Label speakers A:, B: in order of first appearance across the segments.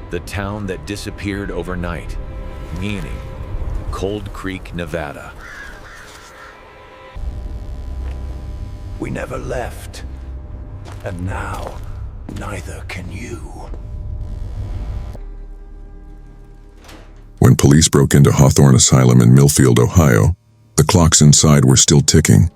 A: the town that disappeared overnight, meaning Cold Creek, Nevada.
B: We never left, and now neither can you.
C: When police broke into Hawthorne Asylum in Millfield, Ohio, the clocks inside were still ticking.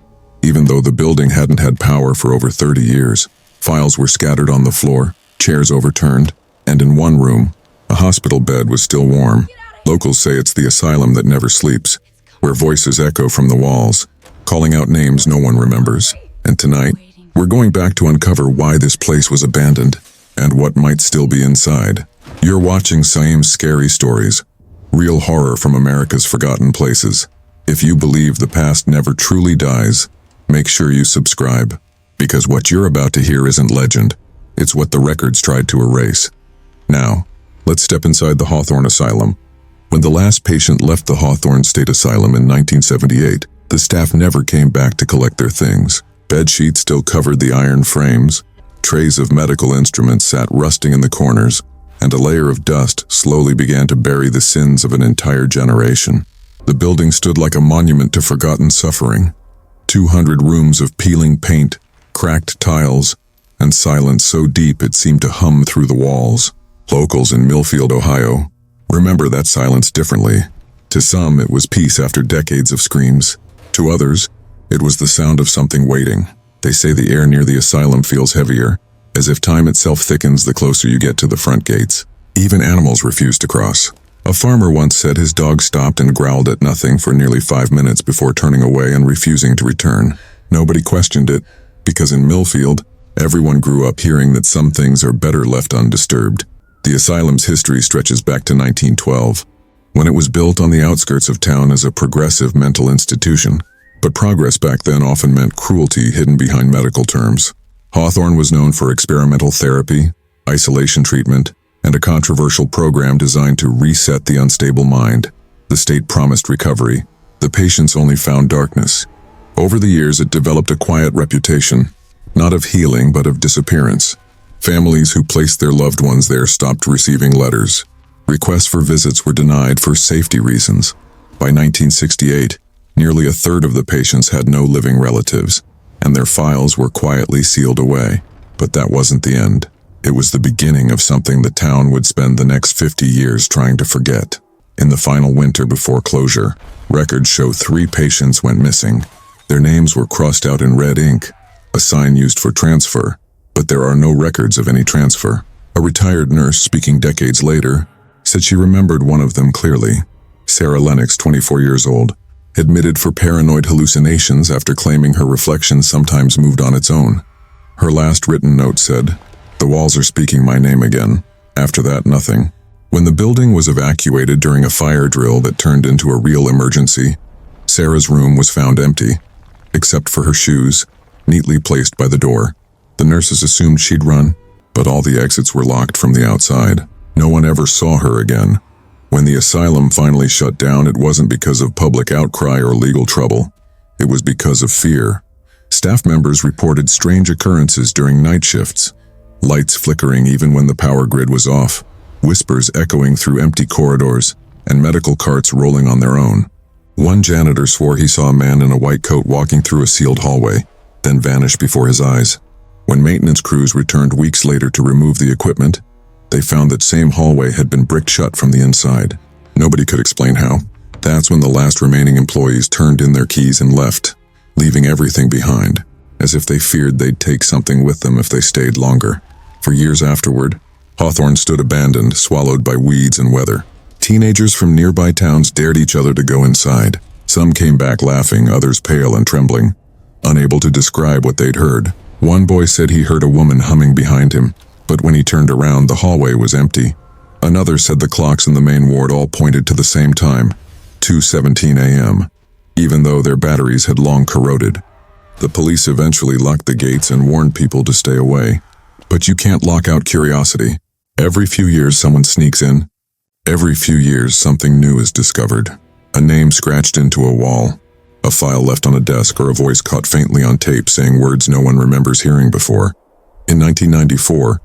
C: Even though the building hadn't had power for over 30 years, files were scattered on the floor, chairs overturned, and in one room, a hospital bed was still warm. Locals say it's the asylum that never sleeps, where voices echo from the walls, calling out names no one remembers. And tonight, we're going back to uncover why this place was abandoned and what might still be inside. You're watching Saim's Scary Stories, real horror from America's forgotten places. If you believe the past never truly dies, make sure you subscribe, because what you're about to hear isn't legend, it's what the records tried to erase. Now, let's step inside the Hawthorne Asylum. When the last patient left the Hawthorne State Asylum in 1978, the staff never came back to collect their things. Bed sheets still covered the iron frames, trays of medical instruments sat rusting in the corners, and a layer of dust slowly began to bury the sins of an entire generation. The building stood like a monument to forgotten suffering. 200 rooms of peeling paint, cracked tiles, and silence so deep it seemed to hum through the walls. Locals in Millfield, Ohio, remember that silence differently. To some, it was peace after decades of screams. To others, it was the sound of something waiting. They say the air near the asylum feels heavier, as if time itself thickens the closer you get to the front gates. Even animals refuse to cross. A farmer once said his dog stopped and growled at nothing for nearly 5 minutes before turning away and refusing to return. Nobody questioned it, because in Millfield, everyone grew up hearing that some things are better left undisturbed. The asylum's history stretches back to 1912, when it was built on the outskirts of town as a progressive mental institution. But progress back then often meant cruelty hidden behind medical terms. Hawthorne was known for experimental therapy, isolation treatment, and a controversial program designed to reset the unstable mind. The state promised recovery. The patients only found darkness. Over the years, it developed a quiet reputation, not of healing but of disappearance. Families who placed their loved ones there stopped receiving letters. Requests for visits were denied for safety reasons. By 1968, nearly a third of the patients had no living relatives, and their files were quietly sealed away. But that wasn't the end. It was the beginning of something the town would spend the next 50 years trying to forget. In the final winter before closure, records show 3 patients went missing. Their names were crossed out in red ink, a sign used for transfer, but there are no records of any transfer. A retired nurse speaking decades later said she remembered one of them clearly. Sarah Lennox, 24 years old, admitted for paranoid hallucinations after claiming her reflection sometimes moved on its own. Her last written note said, "The walls are speaking my name again." After that, nothing. When the building was evacuated during a fire drill that turned into a real emergency, Sarah's room was found empty, except for her shoes, neatly placed by the door. The nurses assumed she'd run, but all the exits were locked from the outside. No one ever saw her again. When the asylum finally shut down, it wasn't because of public outcry or legal trouble. It was because of fear. Staff members reported strange occurrences during night shifts, lights flickering even when the power grid was off, whispers echoing through empty corridors, and medical carts rolling on their own. One janitor swore he saw a man in a white coat walking through a sealed hallway, then vanish before his eyes. When maintenance crews returned weeks later to remove the equipment, they found that same hallway had been bricked shut from the inside. Nobody could explain how. That's when the last remaining employees turned in their keys and left, leaving everything behind, as if they feared they'd take something with them if they stayed longer. For years afterward, Hawthorne stood abandoned, swallowed by weeds and weather. Teenagers from nearby towns dared each other to go inside. Some came back laughing, others pale and trembling, unable to describe what they'd heard. One boy said he heard a woman humming behind him, but when he turned around, the hallway was empty. Another said the clocks in the main ward all pointed to the same time, 2:17 a.m., even though their batteries had long corroded. The police eventually locked the gates and warned people to stay away. But you can't lock out curiosity. Every few years someone sneaks in. Every few years something new is discovered. A name scratched into a wall, a file left on a desk, or a voice caught faintly on tape saying words no one remembers hearing before. In 1994,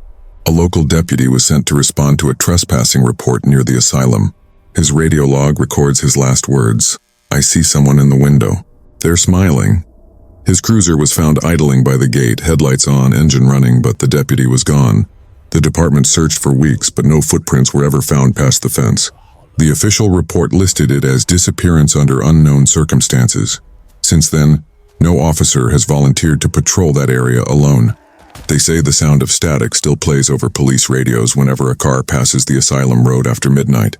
C: A local deputy was sent to respond to a trespassing report near the asylum. His radio log records his last words, "I see someone in the window. They're smiling." His cruiser was found idling by the gate, headlights on, engine running, but the deputy was gone. The department searched for weeks, but no footprints were ever found past the fence. The official report listed it as disappearance under unknown circumstances. Since then, no officer has volunteered to patrol that area alone. They say the sound of static still plays over police radios whenever a car passes the asylum road after midnight.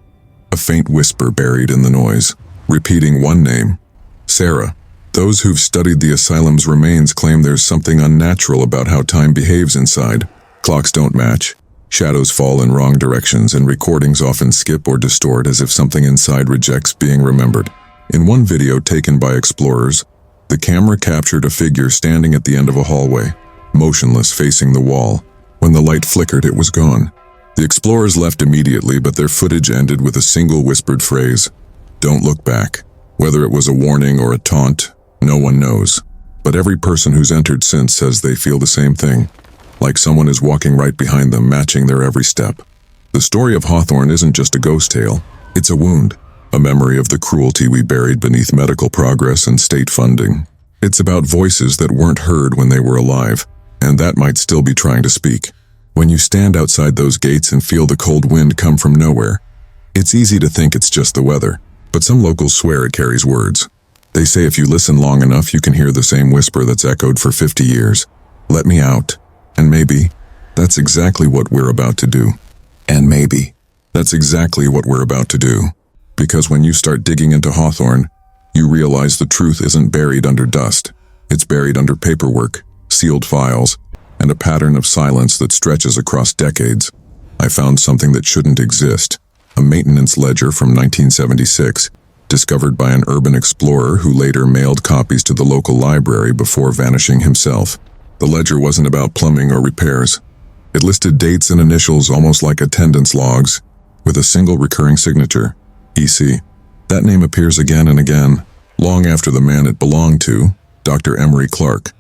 C: A faint whisper buried in the noise, repeating one name, Sarah. Those who've studied the asylum's remains claim there's something unnatural about how time behaves inside. Clocks don't match, shadows fall in wrong directions, and recordings often skip or distort as if something inside rejects being remembered. In one video taken by explorers, the camera captured a figure standing at the end of a hallway, motionless facing the wall. When the light flickered, it was gone. The explorers left immediately, but their footage ended with a single whispered phrase, "Don't look back." Whether it was a warning or a taunt, no one knows. But every person who's entered since says they feel the same thing, like someone is walking right behind them, matching their every step. The story of Hawthorne isn't just a ghost tale, it's a wound, a memory of the cruelty we buried beneath medical progress and state funding. It's about voices that weren't heard when they were alive, and that might still be trying to speak. When you stand outside those gates and feel the cold wind come from nowhere, it's easy to think it's just the weather, but some locals swear it carries words. They say if you listen long enough, you can hear the same whisper that's echoed for 50 years. Let me out. And maybe that's exactly what we're about to do. And maybe that's exactly what we're about to do. Because when you start digging into Hawthorne, you realize the truth isn't buried under dust. It's buried under paperwork, sealed files, and a pattern of silence that stretches across decades. I found something that shouldn't exist, a maintenance ledger from 1976, discovered by an urban explorer who later mailed copies to the local library before vanishing himself. The ledger wasn't about plumbing or repairs. It listed dates and initials almost like attendance logs, with a single recurring signature, EC. That name appears again and again, long after the man it belonged to, Dr. Emory Clarke,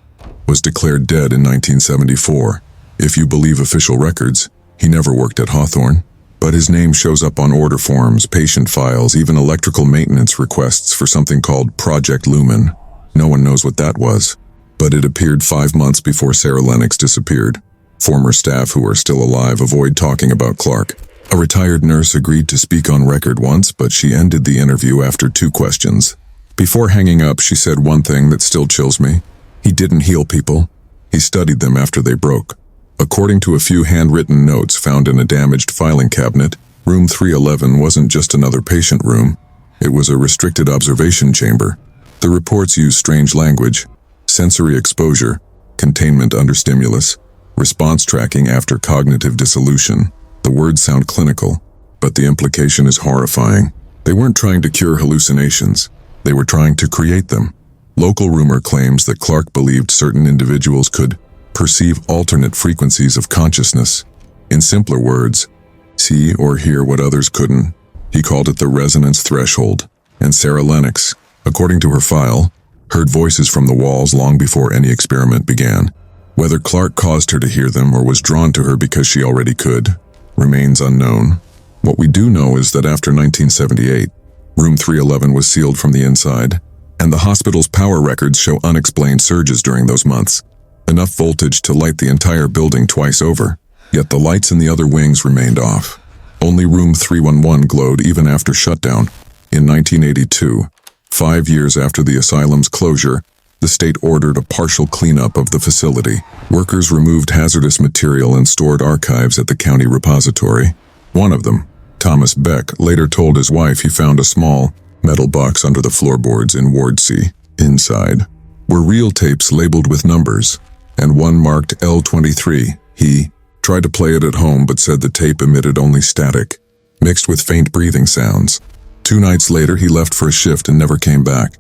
C: was declared dead in 1974. If you believe official records, he never worked at Hawthorne, but his name shows up on order forms, patient files, even electrical maintenance requests for something called Project Lumen. No one knows what that was, but it appeared 5 months before Sarah Lennox disappeared. Former staff who are still alive avoid talking about Clarke. A retired nurse agreed to speak on record once, but she ended the interview after 2 questions. Before hanging up, she said one thing that still chills me. He didn't heal people. He studied them after they broke. According to a few handwritten notes found in a damaged filing cabinet, room 311 wasn't just another patient room. It was a restricted observation chamber. The reports use strange language: sensory exposure, containment under stimulus, response tracking after cognitive dissolution. The words sound clinical, but the implication is horrifying. They weren't trying to cure hallucinations. They were trying to create them. Local rumor claims that Clarke believed certain individuals could perceive alternate frequencies of consciousness. In simpler words, see or hear what others couldn't. He called it the resonance threshold. And Sarah Lennox, according to her file, heard voices from the walls long before any experiment began. Whether Clarke caused her to hear them or was drawn to her because she already could, remains unknown. What we do know is that after 1978, room 311 was sealed from the inside, and the hospital's power records show unexplained surges during those months. Enough voltage to light the entire building twice over, yet the lights in the other wings remained off. Only room 311 glowed even after shutdown. In 1982, 5 years after the asylum's closure, the state ordered a partial cleanup of the facility. Workers removed hazardous material and stored archives at the county repository. One of them, Thomas Beck, later told his wife he found a small metal box under the floorboards in Ward C. Inside were reel tapes labeled with numbers, and one marked L23. He tried to play it at home but said the tape emitted only static, mixed with faint breathing sounds. 2 nights later, he left for a shift and never came back.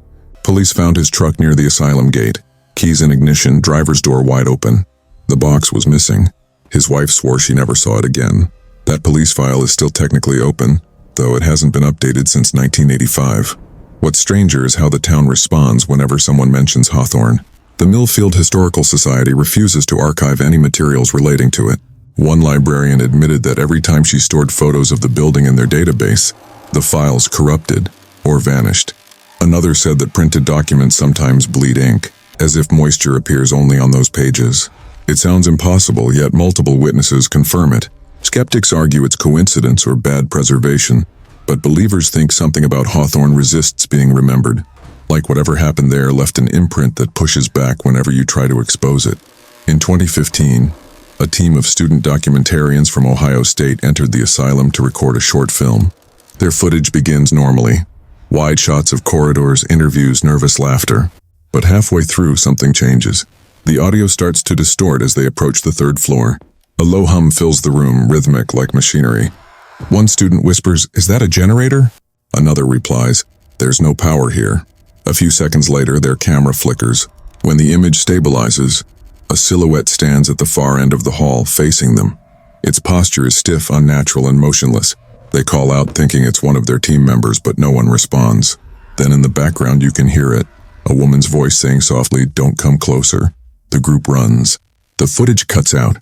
C: Police found his truck near the asylum gate, keys in ignition, driver's door wide open. The box was missing. His wife swore she never saw it again. That police file is still technically open, though it hasn't been updated since 1985. What's stranger is how the town responds whenever someone mentions Hawthorne. The Millfield Historical Society refuses to archive any materials relating to it. One librarian admitted that every time she stored photos of the building in their database, the files corrupted or vanished. Another said that printed documents sometimes bleed ink, as if moisture appears only on those pages. It sounds impossible, yet multiple witnesses confirm it. Skeptics argue it's coincidence or bad preservation, but believers think something about Hawthorne resists being remembered. Like whatever happened there left an imprint that pushes back whenever you try to expose it. In 2015, a team of student documentarians from Ohio State entered the asylum to record a short film. Their footage begins normally. Wide shots of corridors, interviews, nervous laughter. But halfway through, something changes. The audio starts to distort as they approach the third floor. A low hum fills the room, rhythmic like machinery. One student whispers, "Is that a generator?" Another replies, "There's no power here." A few seconds later, their camera flickers. When the image stabilizes, a silhouette stands at the far end of the hall, facing them. Its posture is stiff, unnatural, and motionless. They call out, thinking it's one of their team members, but no one responds. Then in the background you can hear it, a woman's voice saying softly, "Don't come closer." The group runs. The footage cuts out.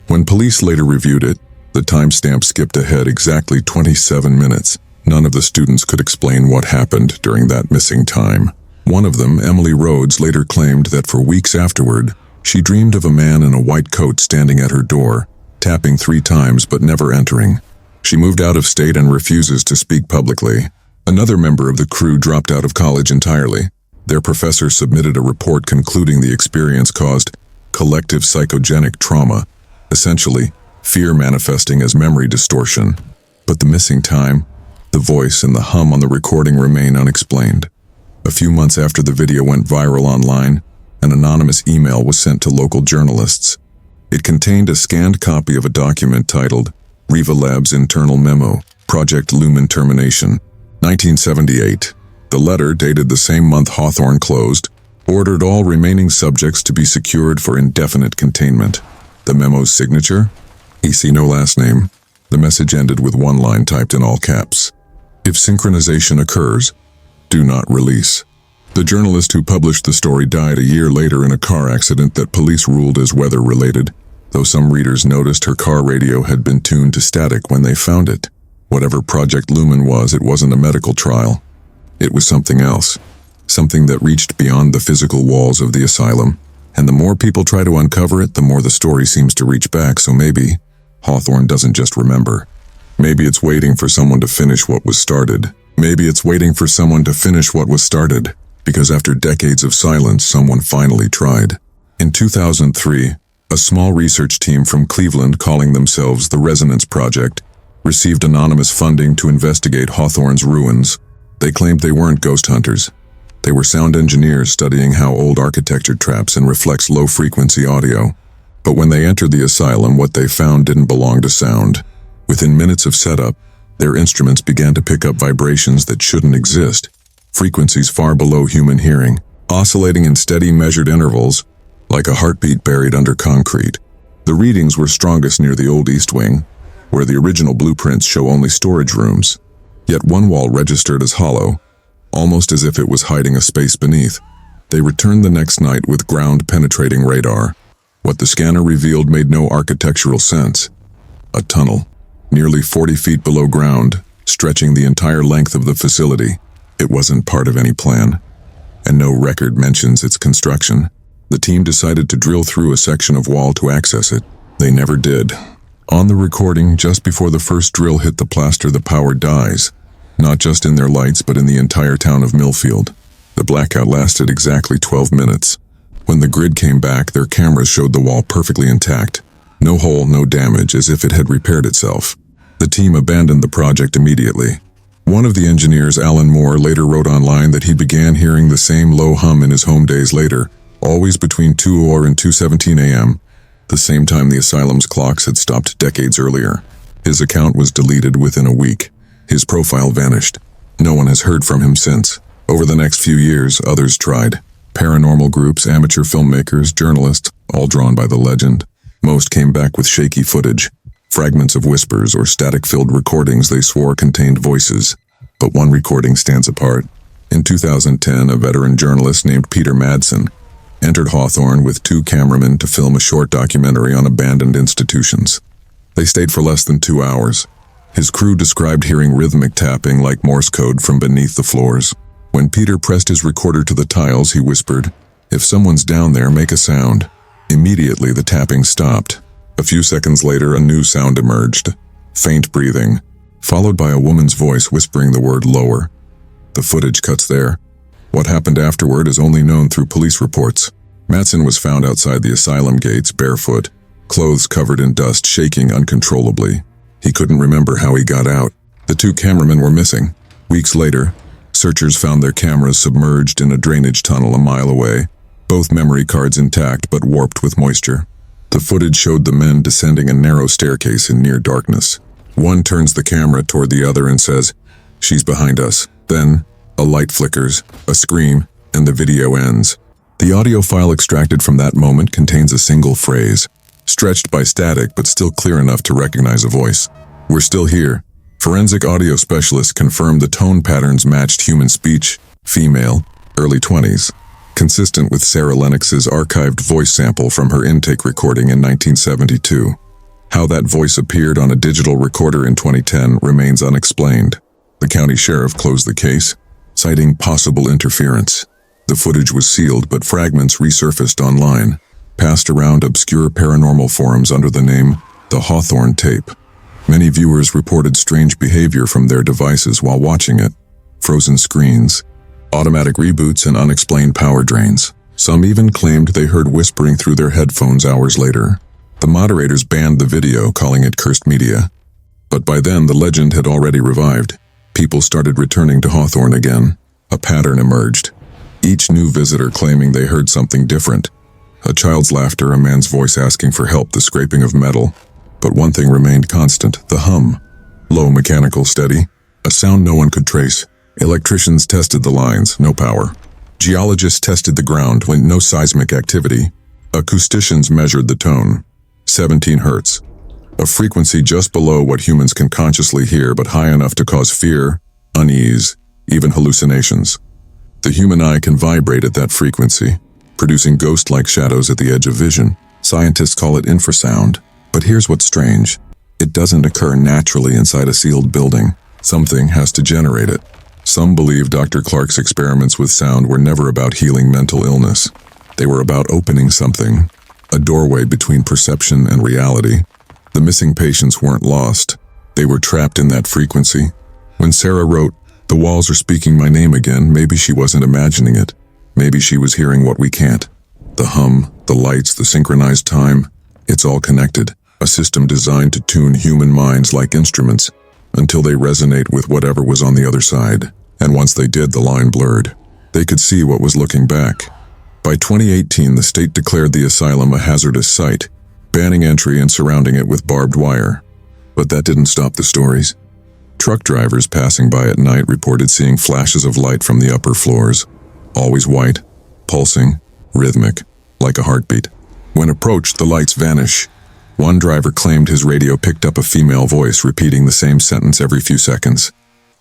C: When police later reviewed it, the timestamp skipped ahead exactly 27 minutes. None of the students could explain what happened during that missing time. One of them, Emily Rhodes, later claimed that for weeks afterward, she dreamed of a man in a white coat standing at her door, tapping 3 times but never entering. She moved out of state and refuses to speak publicly. Another member of the crew dropped out of college entirely. Their professor submitted a report concluding the experience caused collective psychogenic trauma, essentially fear manifesting as memory distortion. But the missing time, the voice, and the hum on the recording remain unexplained. A few months after the video went viral online, an anonymous email was sent to local journalists. It contained a scanned copy of a document titled Riva Lab's Internal Memo, Project Lumen Termination, 1978. The letter, dated the same month Hawthorne closed, ordered all remaining subjects to be secured for indefinite containment. The memo's signature? EC, no last name. The message ended with one line typed in all caps. If synchronization occurs, do not release. The journalist who published the story died a year later in a car accident that police ruled as weather-related, though some readers noticed her car radio had been tuned to static when they found it. Whatever Project Lumen was, it wasn't a medical trial. It was something else. Something that reached beyond the physical walls of the asylum. And the more people try to uncover it, the more the story seems to reach back, so maybe Hawthorne doesn't just remember. Maybe it's waiting for someone to finish what was started. Maybe it's waiting for someone to finish what was started, because after decades of silence, someone finally tried. In 2003, a small research team from Cleveland calling themselves the Resonance Project received anonymous funding to investigate Hawthorne's ruins. They claimed they weren't ghost hunters. They were sound engineers studying how old architecture traps and reflects low-frequency audio. But when they entered the asylum, what they found didn't belong to sound. Within minutes of setup, their instruments began to pick up vibrations that shouldn't exist, frequencies far below human hearing, oscillating in steady measured intervals, like a heartbeat buried under concrete. The readings were strongest near the old East Wing, where the original blueprints show only storage rooms. Yet one wall registered as hollow, almost as if it was hiding a space beneath. They returned the next night with ground-penetrating radar. What the scanner revealed made no architectural sense. A tunnel, nearly 40 feet below ground, stretching the entire length of the facility. It wasn't part of any plan, and no record mentions its construction. The team decided to drill through a section of wall to access it. They never did. On the recording, just before the first drill hit the plaster, the power dies. Not just in their lights, but in the entire town of Millfield. The blackout lasted exactly 12 minutes. When the grid came back, their cameras showed the wall perfectly intact. No hole, no damage, as if it had repaired itself. The team abandoned the project immediately. One of the engineers, Alan Moore, later wrote online that he began hearing the same low hum in his home days later, always between 2:00 and 2:17 a.m., the same time the asylum's clocks had stopped decades earlier. His account was deleted within a week. His profile vanished. No one has heard from him since. Over the next few years, others tried. Paranormal groups, amateur filmmakers, journalists, all drawn by the legend. Most came back with shaky footage, fragments of whispers or static-filled recordings they swore contained voices. But one recording stands apart. In 2010, a veteran journalist named Peter Madsen entered Hawthorne with 2 cameramen to film a short documentary on abandoned institutions. They stayed for less than 2 hours. His crew described hearing rhythmic tapping like Morse code from beneath the floors. When Peter pressed his recorder to the tiles, he whispered, "If someone's down there, make a sound." Immediately, the tapping stopped. A few seconds later, a new sound emerged. Faint breathing, followed by a woman's voice whispering the word lower. The footage cuts there. What happened afterward is only known through police reports. Matson was found outside the asylum gates, barefoot, clothes covered in dust, shaking uncontrollably. He couldn't remember how he got out. The 2 cameramen were missing. Weeks later, searchers found their cameras submerged in a drainage tunnel a mile away, both memory cards intact but warped with moisture. The footage showed the men descending a narrow staircase in near darkness. One turns the camera toward the other and says, "She's behind us." Then, a light flickers, a scream, and the video ends. The audio file extracted from that moment contains a single phrase, stretched by static but still clear enough to recognize a voice. "We're still here." Forensic audio specialists confirmed the tone patterns matched human speech, female, early 20s, consistent with Sarah Lennox's archived voice sample from her intake recording in 1972. How that voice appeared on a digital recorder in 2010 remains unexplained. The county sheriff closed the case, citing possible interference. The footage was sealed, but fragments resurfaced online, passed around obscure paranormal forums under the name the Hawthorne tape. Many viewers reported strange behavior from their devices while watching it. Frozen screens, automatic reboots, and unexplained power drains. Some even claimed they heard whispering through their headphones hours later. The moderators banned the video, calling it cursed media. But by then, the legend had already revived. People started returning to Hawthorne again. A pattern emerged. Each new visitor claiming they heard something different. A child's laughter, a man's voice asking for help, the scraping of metal. But one thing remained constant, the hum. Low, mechanical, steady. A sound no one could trace. Electricians tested the lines, no power. Geologists tested the ground, when no seismic activity. Acousticians measured the tone. 17 hertz. A frequency just below what humans can consciously hear, but high enough to cause fear, unease, even hallucinations. The human eye can vibrate at that frequency, producing ghost-like shadows at the edge of vision. Scientists call it infrasound. But here's what's strange. It doesn't occur naturally inside a sealed building. Something has to generate it. Some believe Dr. Clarke's experiments with sound were never about healing mental illness. They were about opening something, a doorway between perception and reality. The missing patients weren't lost. They were trapped in that frequency. When Sarah wrote, "The walls are speaking my name again," maybe she wasn't imagining it. Maybe she was hearing what we can't. The hum, the lights, the synchronized time, it's all connected. A system designed to tune human minds like instruments until they resonate with whatever was on the other side. And once they did, the line blurred. They could see what was looking back. By 2018, the state declared the asylum a hazardous site, banning entry and surrounding it with barbed wire. But that didn't stop the stories. Truck drivers passing by at night reported seeing flashes of light from the upper floors, always white, pulsing, rhythmic, like a heartbeat. When approached, the lights vanish. One driver claimed his radio picked up a female voice repeating the same sentence every few seconds.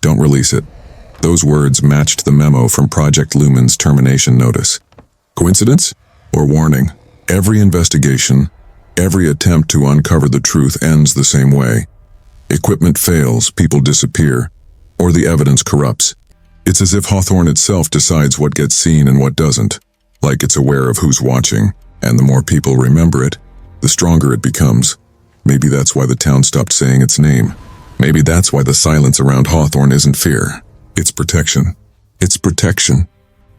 C: "Don't release it." Those words matched the memo from Project Lumen's termination notice. Coincidence? Or warning? Every investigation, every attempt to uncover the truth ends the same way. Equipment fails, people disappear, or the evidence corrupts. It's as if Hawthorne itself decides what gets seen and what doesn't, like it's aware of who's watching, and the more people remember it, the stronger it becomes. Maybe that's why the town stopped saying its name. Maybe that's why the silence around Hawthorne isn't fear. It's protection. It's protection.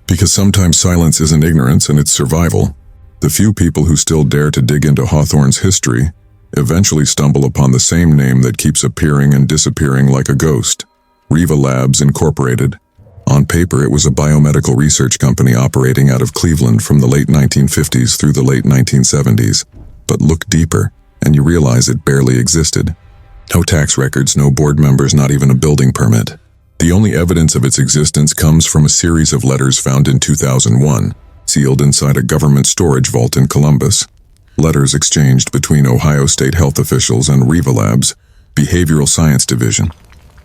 C: Because sometimes silence isn't ignorance and it's survival. The few people who still dare to dig into Hawthorne's history eventually stumble upon the same name that keeps appearing and disappearing like a ghost. Riva Labs Incorporated. On paper, it was a biomedical research company operating out of Cleveland from the late 1950s through the late 1970s. But look deeper, and you realize it barely existed. No tax records, no board members, not even a building permit. The only evidence of its existence comes from a series of letters found in 2001, sealed inside a government storage vault in Columbus. Letters exchanged between Ohio State health officials and Riva Labs, Behavioral Science Division.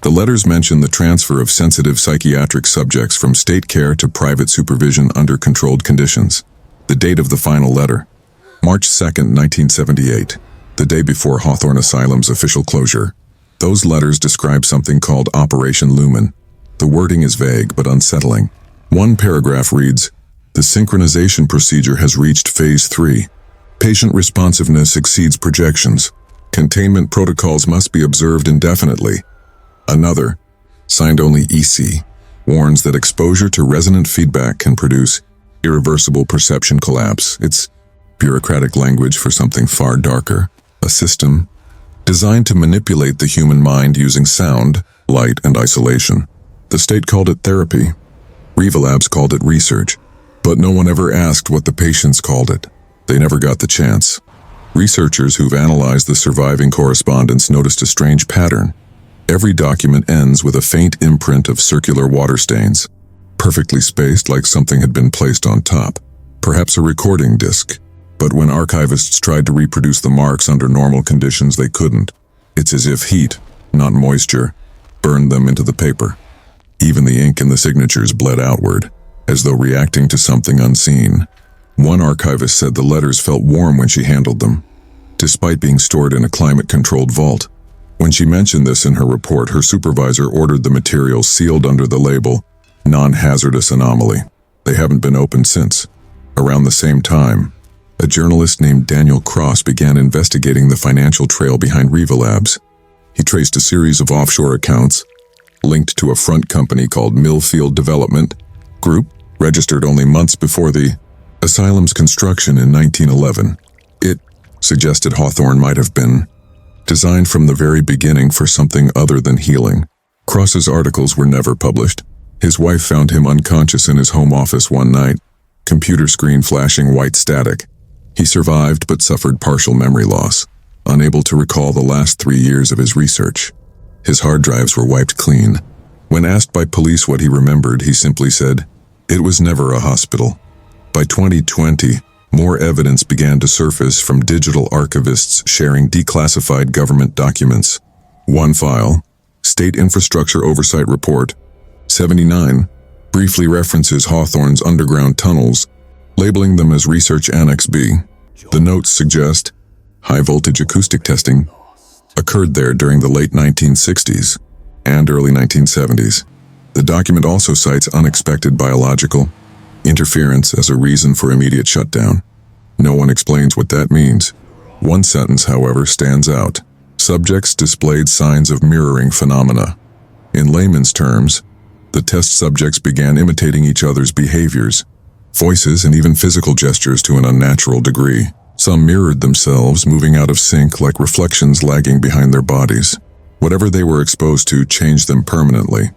C: The letters mention the transfer of sensitive psychiatric subjects from state care to private supervision under controlled conditions. The date of the final letter, March 2, 1978. the day before Hawthorne Asylum's official closure. Those letters describe something called Operation Lumen. The wording is vague but unsettling. One paragraph reads, "The synchronization procedure has reached phase 3. Patient responsiveness exceeds projections. Containment protocols must be observed indefinitely." Another, signed only EC, warns that exposure to resonant feedback can produce irreversible perception collapse. It's bureaucratic language for something far darker. A system designed to manipulate the human mind using sound, light, and isolation. The state called it therapy. Riva Labs called it research. But no one ever asked what the patients called it. They never got the chance. Researchers who've analyzed the surviving correspondence noticed a strange pattern. Every document ends with a faint imprint of circular water stains, perfectly spaced like something had been placed on top, perhaps a recording disc. But when archivists tried to reproduce the marks under normal conditions, they couldn't. It's as if heat, not moisture, burned them into the paper. Even the ink in the signatures bled outward, as though reacting to something unseen. One archivist said the letters felt warm when she handled them, despite being stored in a climate-controlled vault. When she mentioned this in her report, her supervisor ordered the materials sealed under the label, "Non-hazardous anomaly." They haven't been opened since. Around the same time, a journalist named Daniel Cross began investigating the financial trail behind Riva Labs. He traced a series of offshore accounts linked to a front company called Millfield Development Group, registered only months before the asylum's construction in 1911. It suggested Hawthorne might have been designed from the very beginning for something other than healing. Cross's articles were never published. His wife found him unconscious in his home office one night, computer screen flashing white static. He survived but suffered partial memory loss, unable to recall the last 3 years of his research. His hard drives were wiped clean. When asked by police what he remembered, he simply said, "It was never a hospital." By 2020, more evidence began to surface from digital archivists sharing declassified government documents. One file, State Infrastructure Oversight Report 79, briefly references Hawthorne's underground tunnels, labeling them as Research Annex B. The notes suggest high-voltage acoustic testing occurred there during the late 1960s and early 1970s. The document also cites unexpected biological interference as a reason for immediate shutdown. No one explains what that means. One sentence, however, stands out. Subjects displayed signs of mirroring phenomena. In layman's terms, the test subjects began imitating each other's behaviors, voices, and even physical gestures to an unnatural degree. Some mirrored themselves, moving out of sync like reflections lagging behind their bodies. Whatever they were exposed to changed them permanently.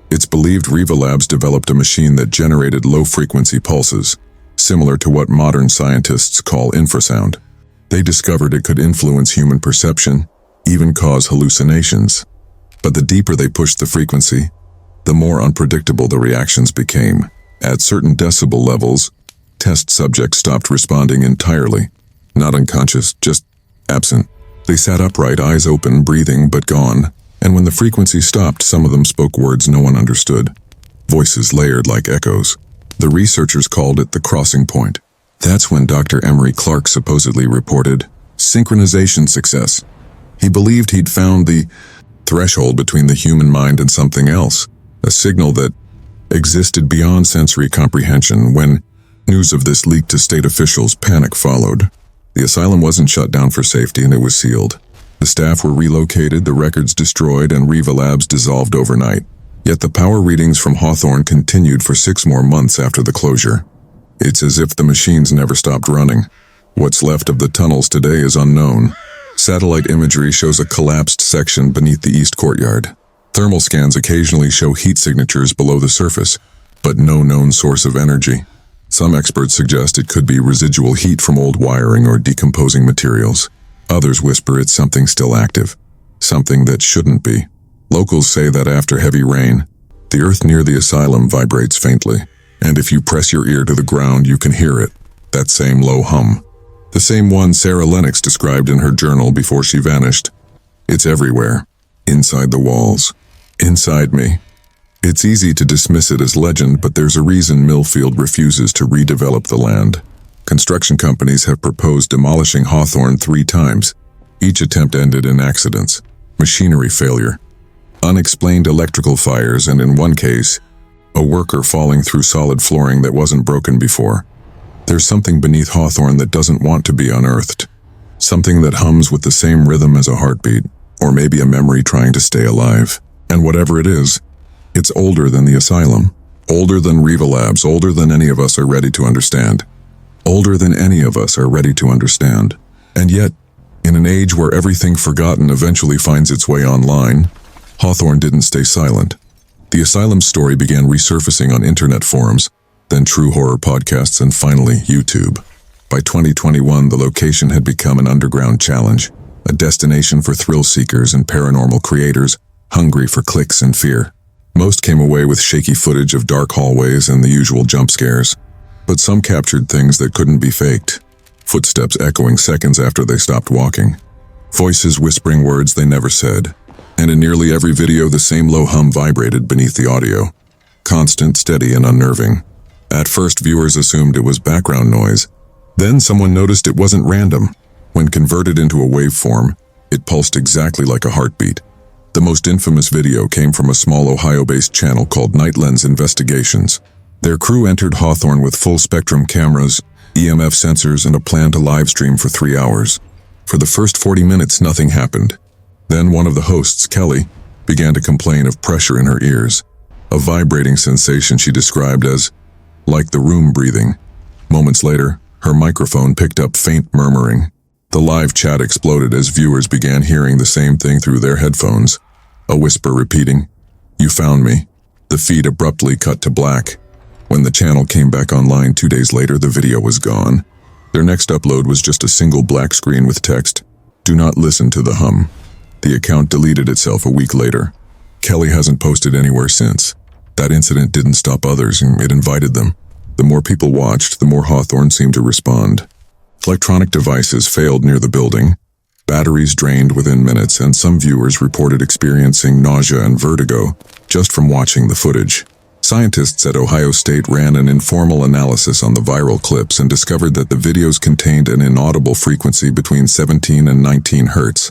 C: It's believed Riva Labs developed a machine that generated low-frequency pulses, similar to what modern scientists call infrasound. They discovered it could influence human perception, even cause hallucinations. But the deeper they pushed the frequency, the more unpredictable the reactions became. At certain decibel levels, test subjects stopped responding entirely. Not unconscious, just absent. They sat upright, eyes open, breathing but gone. And when the frequency stopped, some of them spoke words no one understood. Voices layered like echoes. The researchers called it the crossing point. That's when Dr. Emory Clarke supposedly reported synchronization success. He believed he'd found the threshold between the human mind and something else, a signal that existed beyond sensory comprehension. When news of this leaked to state officials, panic followed. The asylum wasn't shut down for safety, and it was sealed. The staff were relocated, the records destroyed, and Riva Labs dissolved overnight. Yet the power readings from Hawthorne continued for 6 more months after the closure. It's as if the machines never stopped running. What's left of the tunnels today is unknown. Satellite imagery shows a collapsed section beneath the east courtyard. Thermal scans occasionally show heat signatures below the surface, but no known source of energy. Some experts suggest it could be residual heat from old wiring or decomposing materials. Others whisper it's something still active, something that shouldn't be. Locals say that after heavy rain, the earth near the asylum vibrates faintly, and if you press your ear to the ground, you can hear it, that same low hum. The same one Sarah Lennox described in her journal before she vanished. It's everywhere, inside the walls, inside me. It's easy to dismiss it as legend, but there's a reason Millfield refuses to redevelop the land. Construction companies have proposed demolishing Hawthorne 3 times, Each attempt ended in accidents, machinery failure, unexplained electrical fires, and in one case, a worker falling through solid flooring that wasn't broken before. There's something beneath Hawthorne that doesn't want to be unearthed. Something that hums with the same rhythm as a heartbeat, or maybe a memory trying to stay alive. And whatever it is, it's older than the asylum, older than Riva Labs, older than any of us are ready to understand. Older than any of us are ready to understand. And yet, in an age where everything forgotten eventually finds its way online, Hawthorne didn't stay silent. The asylum's story began resurfacing on internet forums, then true horror podcasts, and finally YouTube. By 2021, the location had become an underground challenge, a destination for thrill seekers and paranormal creators hungry for clicks and fear. Most came away with shaky footage of dark hallways and the usual jump scares, but some captured things that couldn't be faked. Footsteps echoing seconds after they stopped walking. Voices whispering words they never said. And in nearly every video, the same low hum vibrated beneath the audio. Constant, steady, and unnerving. At first, viewers assumed it was background noise. Then someone noticed it wasn't random. When converted into a waveform, it pulsed exactly like a heartbeat. The most infamous video came from a small Ohio-based channel called Night Lens Investigations. Their crew entered Hawthorne with full-spectrum cameras, EMF sensors, and a plan to livestream for 3 hours. For the first 40 minutes, nothing happened. Then one of the hosts, Kelly, began to complain of pressure in her ears, a vibrating sensation she described as, like the room breathing. Moments later, her microphone picked up faint murmuring. The live chat exploded as viewers began hearing the same thing through their headphones. A whisper repeating, "You found me." The feed abruptly cut to black. When the channel came back online 2 days later, the video was gone. Their next upload was just a single black screen with text, "Do not listen to the hum." The account deleted itself a week later. Kelly hasn't posted anywhere since. That incident didn't stop others, and it invited them. The more people watched, the more Hawthorne seemed to respond. Electronic devices failed near the building. Batteries drained within minutes, and some viewers reported experiencing nausea and vertigo just from watching the footage. Scientists at Ohio State ran an informal analysis on the viral clips and discovered that the videos contained an inaudible frequency between 17 and 19 hertz,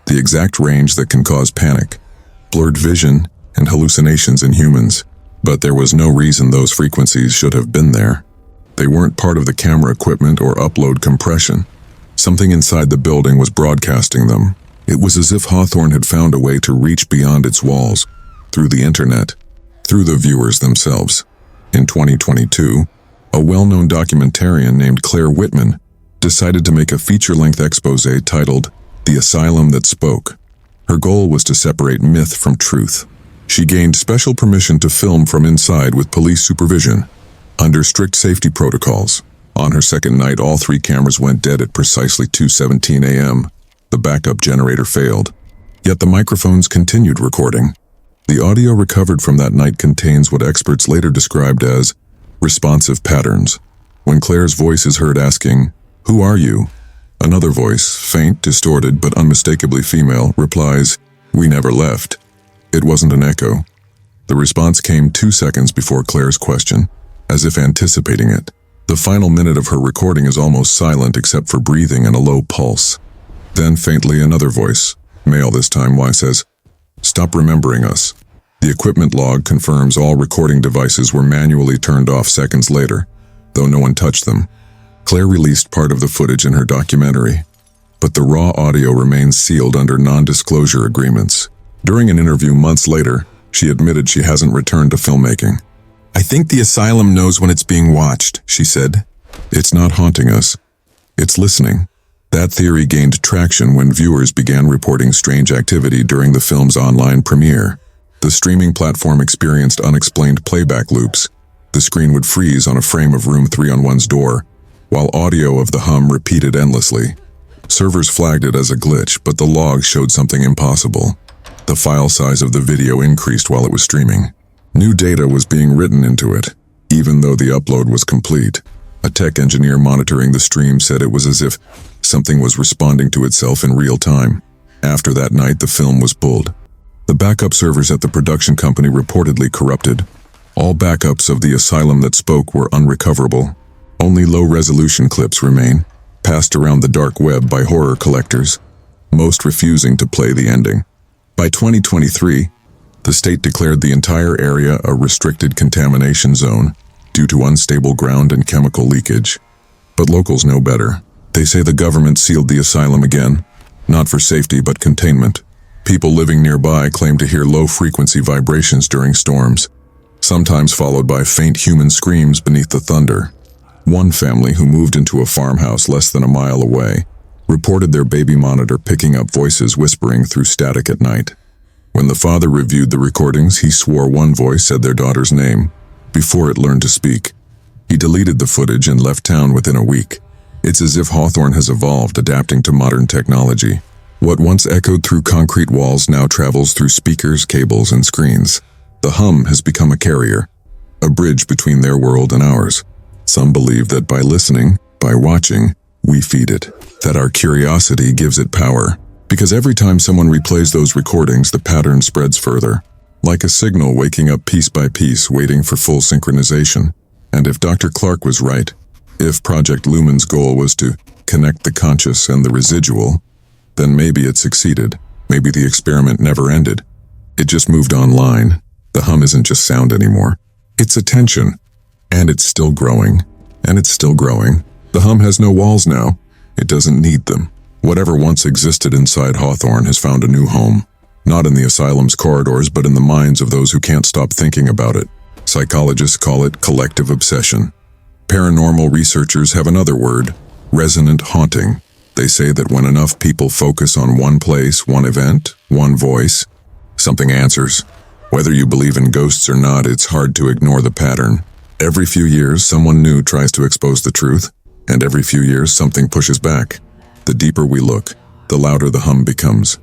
C: the exact range that can cause panic, blurred vision, and hallucinations in humans. But there was no reason those frequencies should have been there. They weren't part of the camera equipment or upload compression. Something inside the building was broadcasting them. It was as if Hawthorne had found a way to reach beyond its walls, through the internet, through the viewers themselves. In 2022, a well-known documentarian named Claire Whitman decided to make a feature-length expose titled "The Asylum That Spoke." Her goal was to separate myth from truth. She gained special permission to film from inside with police supervision, under strict safety protocols. On her second night, all 3 cameras went dead at precisely 2:17 a.m. The backup generator failed. Yet the microphones continued recording. The audio recovered from that night contains what experts later described as responsive patterns. When Claire's voice is heard asking, "Who are you?" another voice, faint, distorted, but unmistakably female, replies, "We never left." It wasn't an echo. The response came 2 seconds before Claire's question, as if anticipating it. The final minute of her recording is almost silent except for breathing and a low pulse. Then faintly another voice, male this time, says, "Stop remembering us." The equipment log confirms all recording devices were manually turned off seconds later, though no one touched them. Claire released part of the footage in her documentary, but the raw audio remains sealed under non-disclosure agreements. During an interview months later, she admitted she hasn't returned to filmmaking. "I think the asylum knows when it's being watched," she said. "It's not haunting us. It's listening." That theory gained traction when viewers began reporting strange activity during the film's online premiere. The streaming platform experienced unexplained playback loops. The screen would freeze on a frame of room 301's door, while audio of the hum repeated endlessly. Servers flagged it as a glitch, but the log showed something impossible. The file size of the video increased while it was streaming. New data was being written into it, even though the upload was complete. A tech engineer monitoring the stream said it was as if something was responding to itself in real time. After that night, the film was pulled. The backup servers at the production company reportedly corrupted. All backups of The Asylum That Spoke were unrecoverable. Only low-resolution clips remain, passed around the dark web by horror collectors. most refusing to play the ending. By 2023, the state declared the entire area a restricted contamination zone due to unstable ground and chemical leakage. But locals know better. They say the government sealed the asylum again, not for safety but containment. People living nearby claim to hear low-frequency vibrations during storms, sometimes followed by faint human screams beneath the thunder. One family who moved into a farmhouse less than a mile away reported their baby monitor picking up voices whispering through static at night. When the father reviewed the recordings, he swore one voice said their daughter's name before it learned to speak. He deleted the footage and left town within a week. It's as if Hawthorne has evolved, adapting to modern technology. What once echoed through concrete walls now travels through speakers, cables, and screens. The hum has become a carrier, a bridge between their world and ours. Some believe that by listening, by watching, we feed it, that our curiosity gives it power. Because every time someone replays those recordings, the pattern spreads further, like a signal waking up piece by piece, waiting for full synchronization. And if Dr. Clarke was right, if Project Lumen's goal was to connect the conscious and the residual, then maybe it succeeded. Maybe the experiment never ended. It just moved online. The hum isn't just sound anymore. It's attention. And it's still growing. And it's still growing. The hum has no walls now. It doesn't need them. Whatever once existed inside Hawthorne has found a new home. Not in the asylum's corridors, but in the minds of those who can't stop thinking about it. Psychologists call it collective obsession. Paranormal researchers have another word, resonant haunting. They say that when enough people focus on one place, one event, one voice, something answers. Whether you believe in ghosts or not, it's hard to ignore the pattern. Every few years, someone new tries to expose the truth, and every few years, something pushes back. The deeper we look, the louder the hum becomes.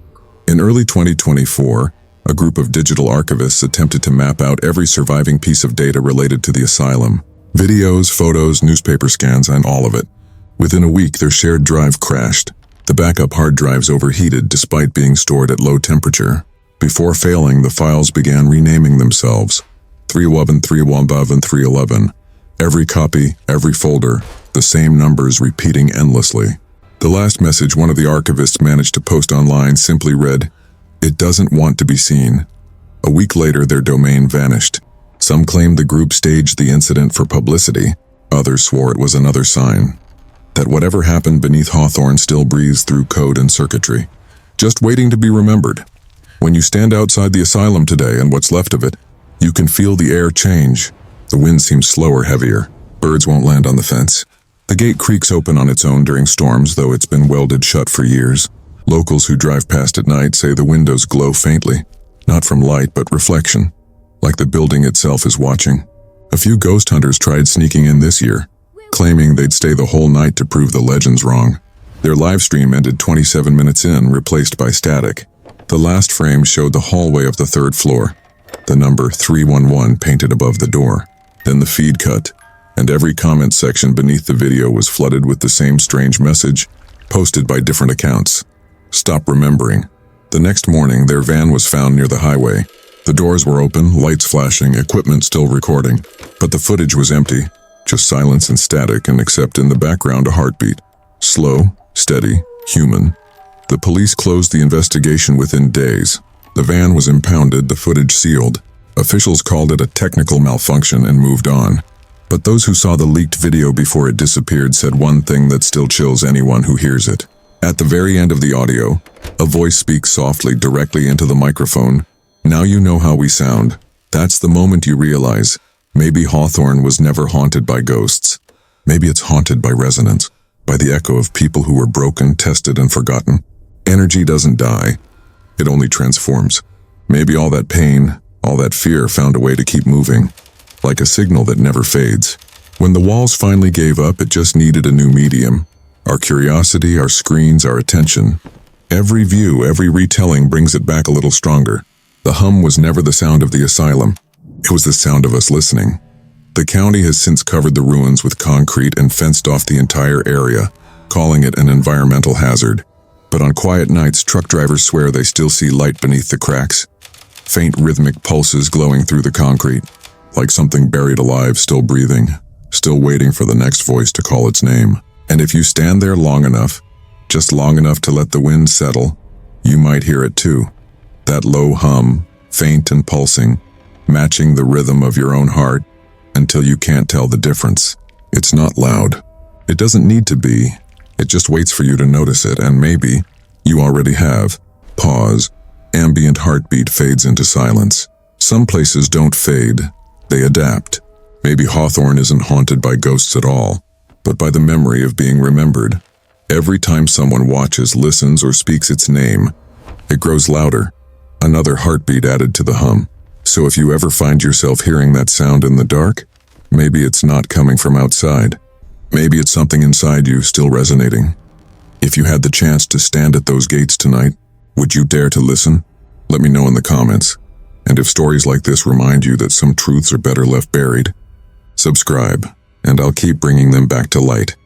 C: In early 2024, a group of digital archivists attempted to map out every surviving piece of data related to the asylum. Videos, photos, newspaper scans, and all of it. Within a week, their shared drive crashed. The backup hard drives overheated despite being stored at low temperature. Before failing, the files began renaming themselves. 311, 311, and 311. Every copy, every folder, the same numbers repeating endlessly. The last message one of the archivists managed to post online simply read, "It doesn't want to be seen." A week later, their domain vanished. Some claimed the group staged the incident for publicity. Others swore it was another sign that whatever happened beneath Hawthorne still breathes through code and circuitry, just waiting to be remembered. When you stand outside the asylum today and what's left of it, you can feel the air change. The wind seems slower, heavier. Birds won't land on the fence. The gate creaks open on its own during storms, though it's been welded shut for years. Locals who drive past at night say the windows glow faintly, not from light but reflection, like the building itself is watching. A few ghost hunters tried sneaking in this year, claiming they'd stay the whole night to prove the legends wrong. Their live stream ended 27 minutes in, replaced by static. The last frame showed the hallway of the third floor, the number 311 painted above the door. Then the feed cut, and every comment section beneath the video was flooded with the same strange message, posted by different accounts. Stop remembering. The next morning, their van was found near the highway. The doors were open, lights flashing, equipment still recording. But the footage was empty, just silence and static, and except in the background a heartbeat. Slow, steady, human. The police closed the investigation within days. The van was impounded, the footage sealed. Officials called it a technical malfunction and moved on. But those who saw the leaked video before it disappeared said one thing that still chills anyone who hears it. At the very end of the audio, a voice speaks softly directly into the microphone. "Now you know how we sound." That's the moment you realize, maybe Hawthorne was never haunted by ghosts. Maybe it's haunted by resonance, by the echo of people who were broken, tested, and forgotten. Energy doesn't die. It only transforms. Maybe all that pain, all that fear found a way to keep moving, like a signal that never fades. When the walls finally gave up, it just needed a new medium. Our curiosity, our screens, our attention. Every view, every retelling brings it back a little stronger. The hum was never the sound of the asylum. It was the sound of us listening. The county has since covered the ruins with concrete and fenced off the entire area, calling it an environmental hazard. But on quiet nights, truck drivers swear they still see light beneath the cracks. Faint rhythmic pulses glowing through the concrete, like something buried alive, still breathing, still waiting for the next voice to call its name. And if you stand there long enough, just long enough to let the wind settle, You might hear it too. That low hum, faint and pulsing, matching the rhythm of your own heart until you can't tell the difference. It's not loud. It doesn't need to be. It just waits for you to notice it, and maybe you already have. Pause. Ambient heartbeat fades into silence. Some places don't fade. They adapt. Maybe Hawthorne isn't haunted by ghosts at all, but by the memory of being remembered. Every time someone watches, listens, or speaks its name, it grows louder. Another heartbeat added to the hum. So if you ever find yourself hearing that sound in the dark, maybe it's not coming from outside. Maybe it's something inside you still resonating. If you had the chance to stand at those gates tonight, would you dare to listen? Let me know in the comments. And if stories like this remind you that some truths are better left buried, subscribe, and I'll keep bringing them back to light.